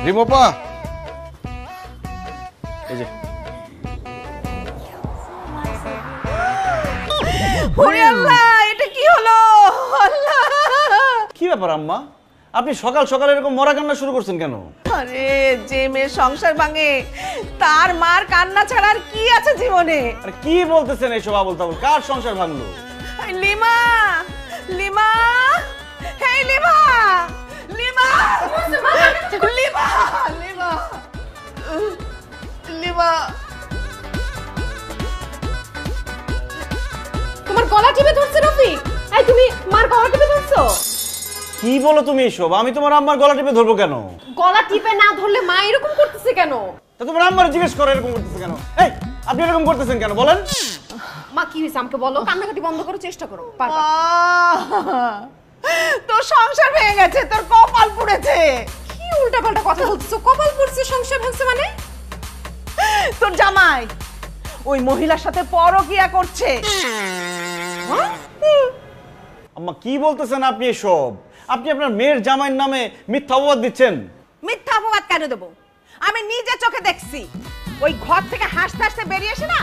রিমোপা এই যে ওরে আল্লাহ, এটা কি হলো? আল্লাহ, কি ব্যাপার আম্মা, আপনি সকাল সকাল এরকম মরা কান্না শুরু করছেন কেন? আরে যে মেয়ে সংসার ভাঙে তার মার কান্না ছাড়া আর কি আছে জীবনে? আরে কি বলতেছেন এইসব আবল তাবল? কার সংসার ভাঙলো? লিমা, লিমা, হেই লিমা, লিমা, লিমা, লিমা, লিমা। তোমার গলা টিপে ধরছে রফিক। এই তুমি মার গলা টিপে ধরছো? কি বলো তুমি এইসব? আমি তোমার আম্মার গলা টিপে ধরবো কেন? গলা টিপে না ধরলে মা এরকম করতেছে কেন? তা তোমার আম্মার জিজ্ঞেস করো এরকম করতেছে কেন? এই আপনি এরকম করতেছেন কেন বলেন? মা কি হইছে আমাকে বলো, কান্নাকাটি বন্ধ করো, চেষ্টা করো। তোর সংসার ভেঙে গেছে, তোর কপাল পুড়েছে। কি উল্টাপাল্টা কথা বলতেছো? কপাল পড়ছে, সংসার ভাঙছে মানে? তোর জামাই ওই মহিলার সাথে পরকিয়া করছে। আম্মা কি বলতেছেন আপনি এসব? আপনি আপনার মেয়ের জামাইয়ের নামে মিথ্যা অপবাদ দিচ্ছেন। মিথ্যা অপবাদ কেন দেবো? আমি নিজে চোখে দেখছি। ওই ঘর থেকে হাসতে হাসতে বেরিয়ে এসে না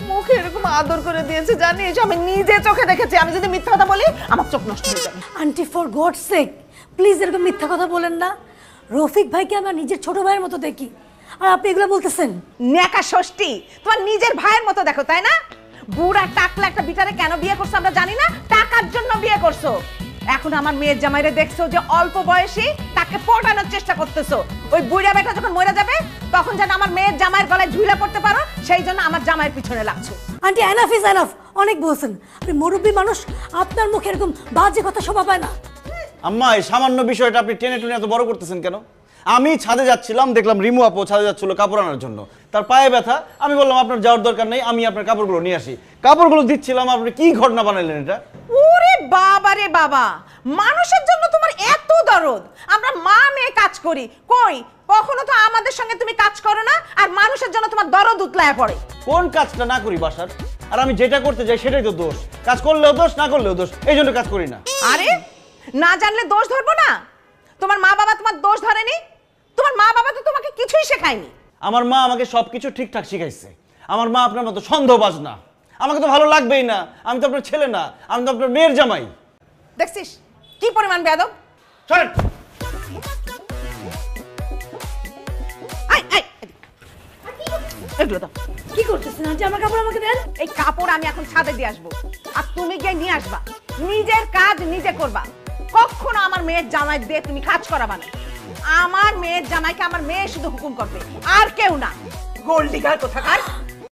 মুখে এরকম আদর করে দিয়েছে, জানিস? আমি নিজে চোখে দেখেছি। আমি যদি মিথ্যা কথা বলি আমার চোখ নষ্ট হয়ে যাবে। Aunty for God sake please এরকম মিথ্যা কথা বলেন না। রফিক ভাইকে আমরা নিজের ছোট ভাইয়ের মতো দেখি, আর আপনি এগুলো বলতেছেন? নেকা ষষ্ঠী, তোমার নিজের ভাইয়ের মতো দেখো, তাই না? বুড়া টাকলা একটা বিটারে কেন বিয়ে করছো আমরা জানি না, টাকার জন্য বিয়ে করছো। এখন আমার মেয়ের জামাইরে দেখছো যে অল্প বয়সী, তাকে পটানোর চেষ্টা করতেছো। ওই বুড়া বেটা যখন মরে যাবে তখন যেন আমার মেয়ের জামাইয়ের গলায় ঝুলে পড়তে পারো, সেই জন্য আমার জামাইয়ের পিছনে লাগছো। আন্টি এনাফ ইজ এনাফ, অনেক বলছেন। আপনি মুরব্বী মানুষ, আপনার মুখে এরকম বাজে কথা শোভা পায় না। আম্মা এই সামান্য বিষয়টা আপনি টেনে টুনে এত বড় করতেছেন কেন? আমি ছাদে যাচ্ছিলাম, দেখলাম রিমু আপু ছাদে যাচ্ছিল কাপড় আনার জন্য। তার পায়ে ব্যথা, আমি বললাম আপনার যাওয়ার দরকার নেই, আমি আপনার কাপড়গুলো নিয়ে আসি। কাপড়গুলো দিচ্ছিলাম, আপনি কি ঘটনা বানাইলেন এটা? ওরে বাবা রে বাবা, মানুষের জন্য তোমার এত দরদ। আমরা মা মেয়ে কাজ করি, কই কখনো তো আমাদের সঙ্গে তুমি কাজ করো না, আর মানুষের জন্য তোমার দরদ উতলায় পড়ে। কোন কাজটা না করি বাসার? আর আমি যেটা করতে যাই সেটাই তো দোষ। কাজ করলেও দোষ, না করলেও দোষ, এই জন্য কাজ করি না। আরে না জানলে দোষ ধরবো না? তোমার মা বাবা তোমার দোষ ধরেনি? তোমার মা বাবা তো তোমাকে কিছুই শেখায়নি। আমার মা আমাকে সবকিছু ঠিকঠাক শিখাইছে। আমার মা আপনার মতো সন্দেহবাজ না। আমাকে তো ভালো লাগবেই না, আমি তো আপনার ছেলে না, আমি তো আপনার মেয়ের জামাই। দেখছিস কি পরিমাণ বেয়াদব? চলেন। এগুলো দাও। কি করতেছেন আন্টি? আমার কাপড় আমাকে দেন। এই কাপড় আমি এখন ছাদে দিয়ে আসবো, আর তুমি গিয়ে নিয়ে আসবা। নিজের কাজ নিজে করবা। কখনো আমার মেয়ের জামাই দিয়ে তুমি কাজ করাবা না। আমার মেয়ের জামাইকে আমার মেয়ে শুধু হুকুম করবে, আর কেউ না। গোল্ড ডিগার কোথাকার।